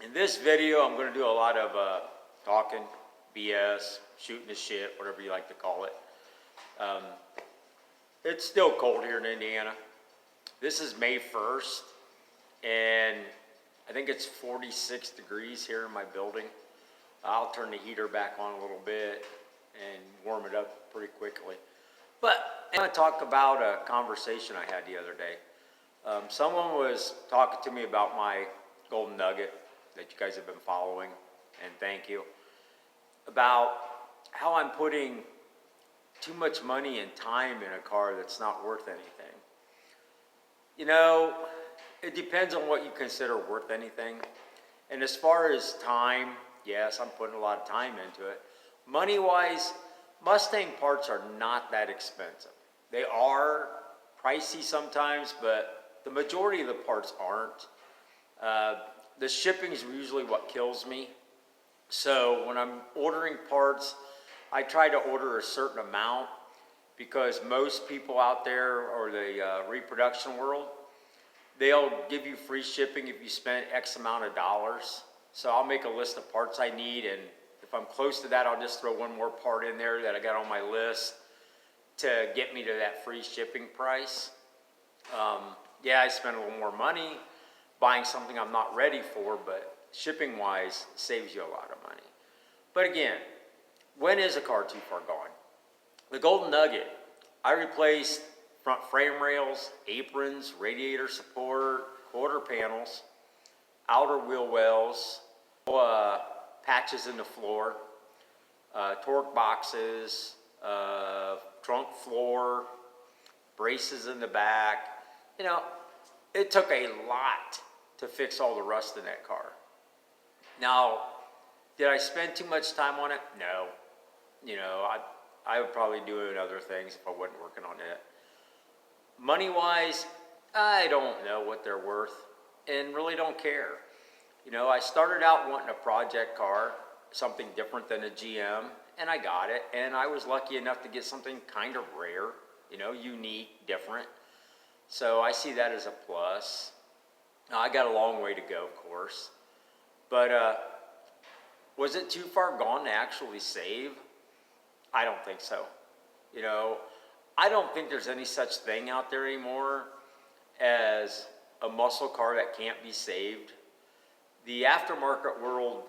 In this video, I'm going to do a lot of talking, BS, shooting the shit, whatever you like to call it. It's still cold here in Indiana. This is May 1st, and I think it's 46 degrees here in my building. I'll turn the heater back on a little bit and warm it up pretty quickly. But I want to talk about a conversation I had the other day. Someone was talking to me about my Golden Nugget that you guys have been following, and thank you, about how I'm putting too much money and time in a car that's not worth anything. You know, it depends on what you consider worth anything. And as far as time, yes, I'm putting a lot of time into it. Money-wise, Mustang parts are not that expensive. They are pricey sometimes, but the majority of the parts aren't. The shipping is usually what kills me. So when I'm ordering parts, I try to order a certain amount because most people out there, or the reproduction world, they'll give you free shipping if you spend X amount of dollars. So I'll make a list of parts I need, and if I'm close to that, I'll just throw one more part in there that I got on my list to get me to that free shipping price. Yeah, I spend a little more money buying something I'm not ready for, but shipping wise saves you a lot of money. But again, when is a car too far gone? The Golden Nugget, I replaced front frame rails, aprons, radiator support, quarter panels, outer wheel wells, patches in the floor, torque boxes, trunk floor, braces in the back. You know, it took a lot to fix all the rust in that car. Now, did I spend too much time on it? No. You know, I would probably do other things if I wasn't working on it. Money-wise, I don't know what they're worth and really don't care. You know, I started out wanting a project car, something different than a GM, and I got it. And I was lucky enough to get something kind of rare, you know, unique, different. So I see that as a plus. Now, I got a long way to go, of course. But was it too far gone to actually save? I don't think so. You know, I don't think there's any such thing out there anymore as a muscle car that can't be saved. The aftermarket world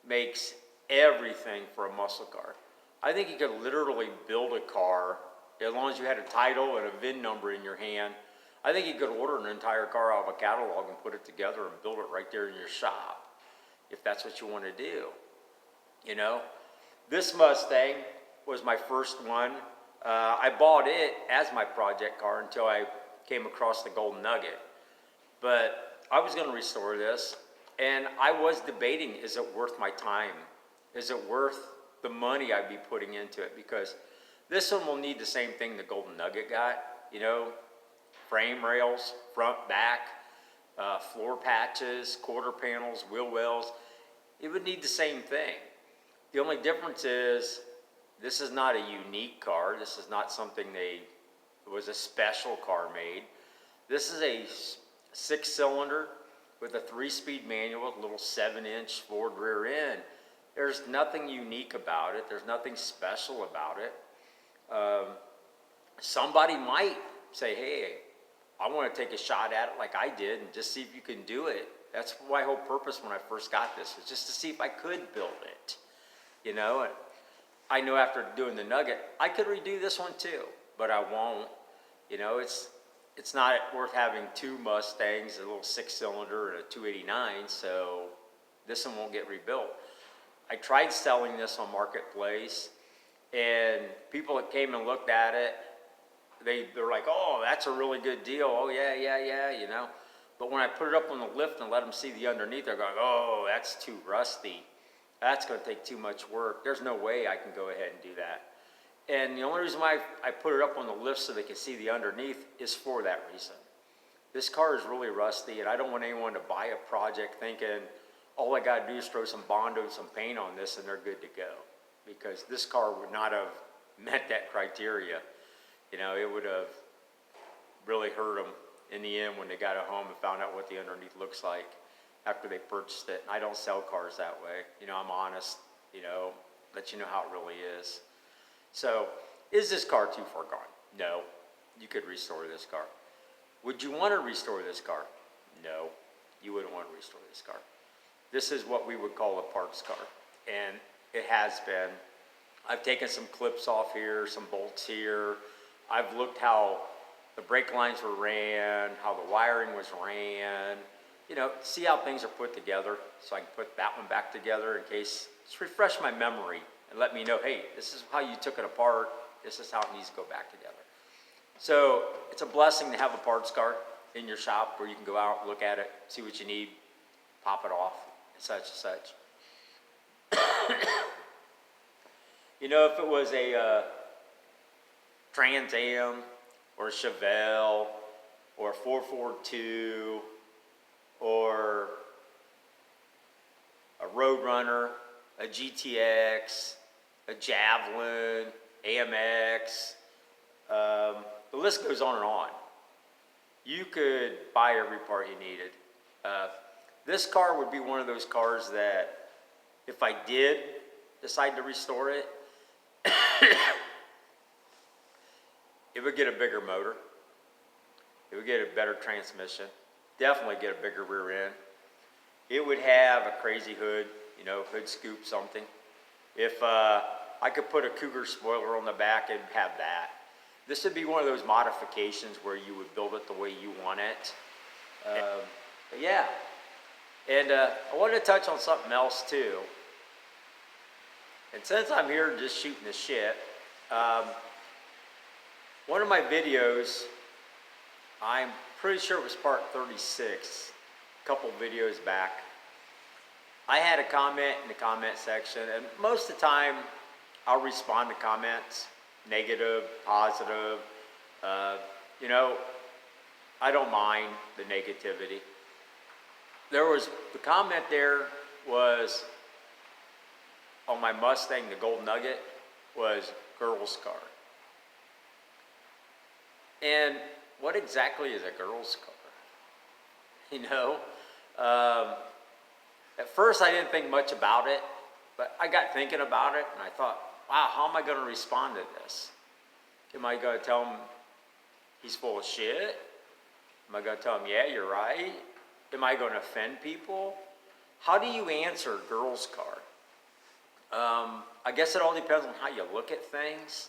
makes everything for a muscle car. I think you could literally build a car, as long as you had a title and a VIN number in your hand. I think you could order an entire car out of a catalog and put it together and build it right there in your shop, if that's what you want to do. You know, this Mustang was my first one. I bought it as my project car until I came across the Golden Nugget. But I was going to restore this, and I was debating, is it worth my time? Is it worth the money I'd be putting into it? Because this one will need the same thing the Golden Nugget got, you know, frame rails, front, back, floor patches, quarter panels, wheel wells. It would need the same thing. The only difference is this is not a unique car. This is not something it was a special car made. This is a 6-cylinder with a 3-speed manual with a little 7-inch forward rear end. There's nothing unique about it. There's nothing special about it. Somebody might say, hey, I want to take a shot at it like I did and just see if you can do it. That's my whole purpose when I first got this, was just to see if I could build it. You know, and I know after doing the Nugget, I could redo this one too, but I won't. You know, it's not worth having two Mustangs, a little 6-cylinder and a 289, so this one won't get rebuilt. I tried selling this on Marketplace, and people that came and looked at it, they're like, oh, that's a really good deal. Oh, yeah, you know. But when I put it up on the lift and let them see the underneath, they're going, oh, that's too rusty. That's going to take too much work. There's no way I can go ahead and do that. And the only reason why I put it up on the lift so they can see the underneath is for that reason. This car is really rusty, and I don't want anyone to buy a project thinking, all I got to do is throw some Bondo and some paint on this and they're good to go. Because this car would not have met that criteria. You know, it would have really hurt them in the end when they got it home and found out what the underneath looks like. after they purchased it. And I don't sell cars that way. You know, I'm honest, you know, let you know how it really is. So, is this car too far gone? No. You could restore this car. Would you want to restore this car? No. You wouldn't want to restore this car. This is what we would call a parts car. And it has been. I've taken some clips off here, some bolts here. I've looked how the brake lines were ran, how the wiring was ran, you know, see how things are put together so I can put that one back together in case, just refresh my memory and let me know, hey, this is how you took it apart, this is how it needs to go back together. So it's a blessing to have a parts car in your shop where you can go out, look at it, see what you need, pop it off, and such and such. You know, if it was a Trans Am or a Chevelle or a 442 or a Roadrunner, a GTX, a Javelin, AMX, the list goes on and on. You could buy every part you needed. This car would be one of those cars that if I did decide to restore it, it would get a bigger motor. It would get a better transmission. Definitely get a bigger rear end. It would have a crazy hood, you know, hood scoop something. If I could put a Cougar spoiler on the back, it'd have that. This would be one of those modifications where you would build it the way you want it. But yeah. And I wanted to touch on something else too. And since I'm here just shooting the shit, one of my videos, I'm pretty sure it was part 36, a couple videos back, I had a comment in the comment section, and most of the time I'll respond to comments, negative, positive. You know, I don't mind the negativity. The comment there was, on my Mustang, the Gold Nugget, was girl's car. And what exactly is a girl's car? You know, at first I didn't think much about it, but I got thinking about it and I thought, wow, how am I going to respond to this? Am I going to tell him he's full of shit? Am I going to tell him, yeah, you're right? Am I going to offend people? How do you answer girl's car? I guess it all depends on how you look at things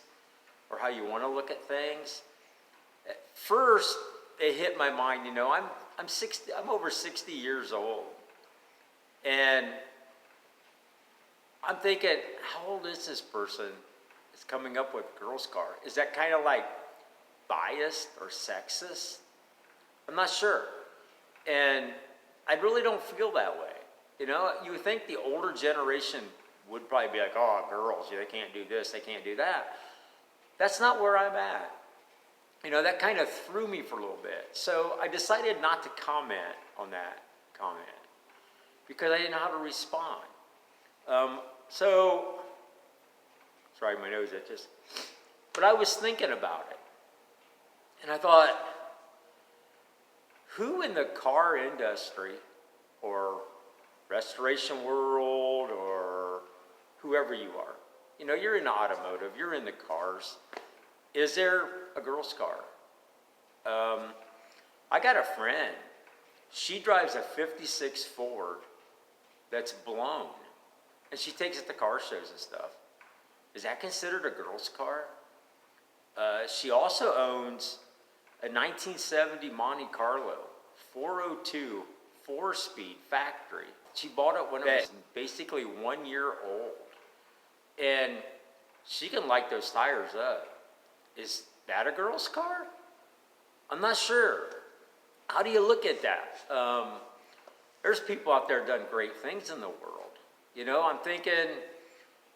or how you want to look at things. At first, it hit my mind, you know, I'm over 60 years old. And I'm thinking, how old is this person that's coming up with girl's car? Is that kind of like biased or sexist? I'm not sure. And I really don't feel that way. You know, you would think the older generation would probably be like, oh, girls, they can't do this, they can't do that. That's not where I'm at. You know, that kind of threw me for a little bit. So I decided not to comment on that comment because I didn't know how to respond. Sorry, my nose itches. But I was thinking about it. And I thought, who in the car industry or restoration world or whoever you are, you know, you're in automotive, you're in the cars. Is there a girl's car? I got a friend. She drives a 56 Ford that's blown. And she takes it to car shows and stuff. Is that considered a girl's car? She also owns a 1970 Monte Carlo 402 4-speed factory. She bought it when it was basically 1 year old. And she can light those tires up. Is that a girl's car? I'm not sure. How do you look at that? There's people out there done great things in the world. You know, I'm thinking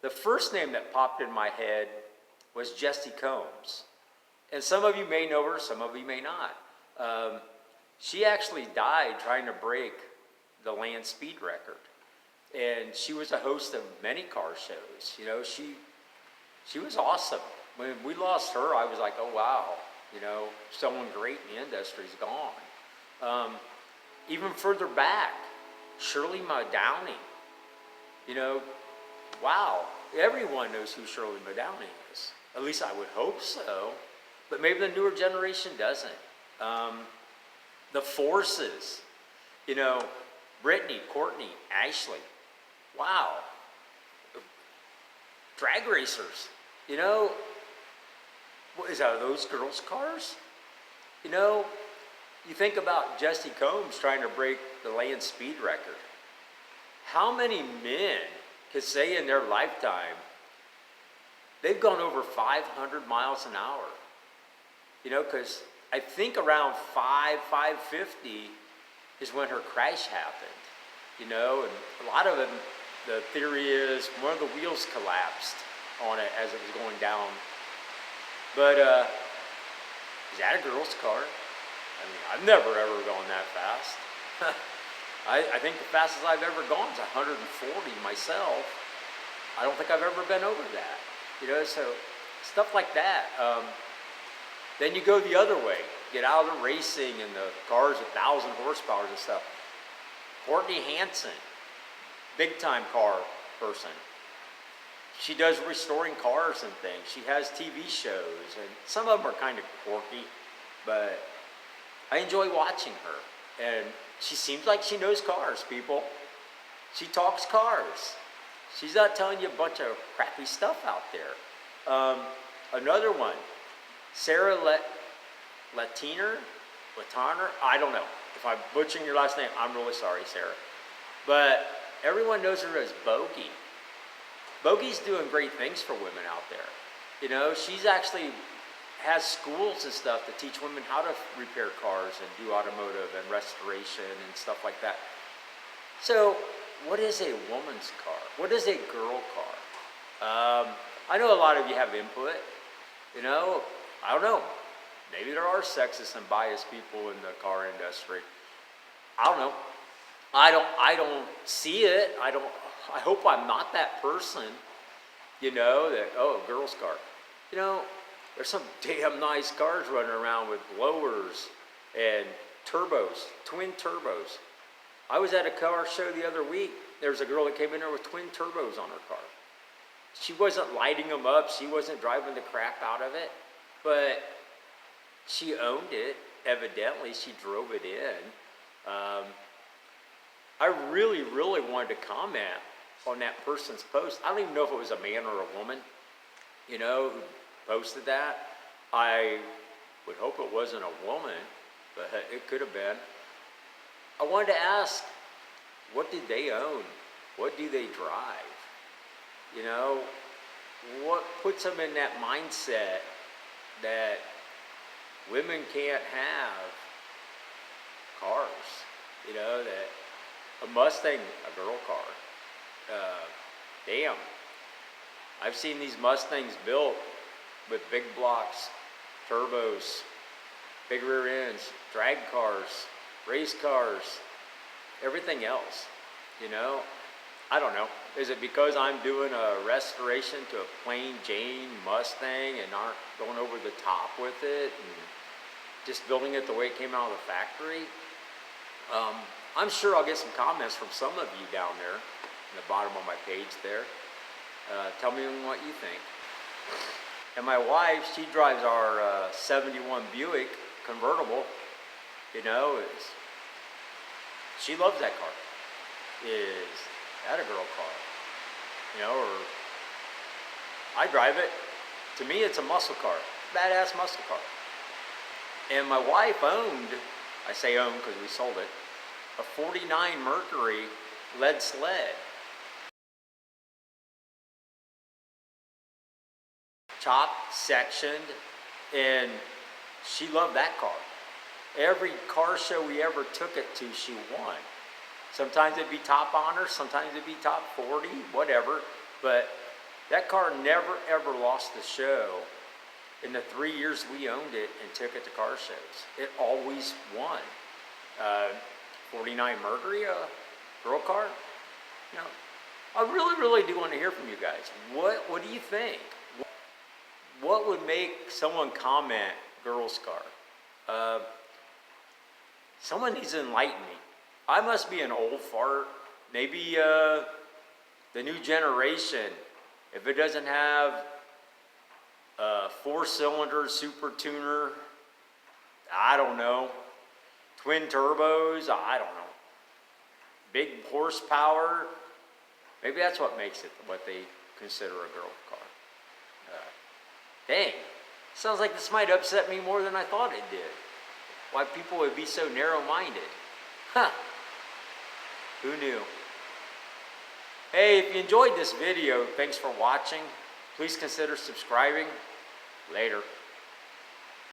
the first name that popped in my head was Jessie Combs. And some of you may know her, some of you may not. She actually died trying to break the land speed record. And she was a host of many car shows. You know, she was awesome. When we lost her, I was like, oh, wow. You know, someone great in the industry's gone. Even further back, Shirley Downey. You know, wow, everyone knows who Shirley Downey is. At least I would hope so. But maybe the newer generation doesn't. The Forces, you know, Brittany, Courtney, Ashley. Wow. Drag racers, you know, what is that, are those girls' cars? You know, you think about Jesse Combs trying to break the land speed record. How many men could say in their lifetime they've gone over 500 miles an hour? You know, because I think around 550 is when her crash happened. You know, and a lot of them, the theory is one of the wheels collapsed on it as it was going down. But is that a girl's car? I mean, I've never ever gone that fast. I think the fastest I've ever gone is 140 myself. I don't think I've ever been over that. You know, so stuff like that. Then you go the other way. Get out of the racing and the cars 1,000 horsepower and stuff. Courtney Hanson, big time car person. She does restoring cars and things. She has TV shows, and some of them are kind of quirky, but I enjoy watching her. And she seems like she knows cars, people. She talks cars. She's not telling you a bunch of crappy stuff out there. Another one, Sarah Latiner, I don't know. If I'm butchering your last name, I'm really sorry, Sarah. But everyone knows her as Bogey. Bogey's doing great things for women out there. You know, she's actually has schools and stuff to teach women how to repair cars and do automotive and restoration and stuff like that. So, what is a woman's car? What is a girl car? I know a lot of you have input. You know, I don't know. Maybe there are sexist and biased people in the car industry. I don't know. I don't see it. I hope I'm not that person, you know, that, oh, a girl's car. You know, there's some damn nice cars running around with blowers and turbos, twin turbos. I was at a car show the other week. There was a girl that came in there with twin turbos on her car. She wasn't lighting them up. She wasn't driving the crap out of it. But she owned it. Evidently, she drove it in. I really, really wanted to comment on that person's post. I don't even know if it was a man or a woman, you know, who posted that. I would hope it wasn't a woman, but it could have been. I wanted to ask, what did they own? What do they drive? You know, what puts them in that mindset that women can't have cars? You know, that a Mustang, a girl car. Damn. I've seen these Mustangs built with big blocks, turbos, big rear ends, drag cars, race cars, everything else, you know? I don't know. Is it because I'm doing a restoration to a plain Jane Mustang and not going over the top with it and just building it the way it came out of the factory? I'm sure I'll get some comments from some of you down there in the bottom of my page there. Tell me what you think. And my wife, she drives our 71 Buick convertible. You know, she loves that car. Is that a girl car? You know, or I drive it. To me, it's a muscle car, badass muscle car. And my wife owned, I say owned because we sold it, a 49 Mercury lead sled. Chopped, sectioned, and she loved that car. Every car show we ever took it to, she won. Sometimes it'd be top honor, sometimes it'd be top 40, whatever. But that car never, ever lost the show in the 3 years we owned it and took it to car shows. It always won. 49 Mercury, a girl car. You know, I really, really do want to hear from you guys. What do you think? What would make someone comment girl's car? Someone needs to enlighten me. I must be an old fart. Maybe the new generation, if it doesn't have a 4-cylinder super tuner, I don't know, twin turbos, I don't know, big horsepower, maybe that's what makes it what they consider a girl car. Dang, sounds like this might upset me more than I thought it did. Why people would be so narrow-minded. Huh, who knew? Hey, if you enjoyed this video, thanks for watching. Please consider subscribing. Later.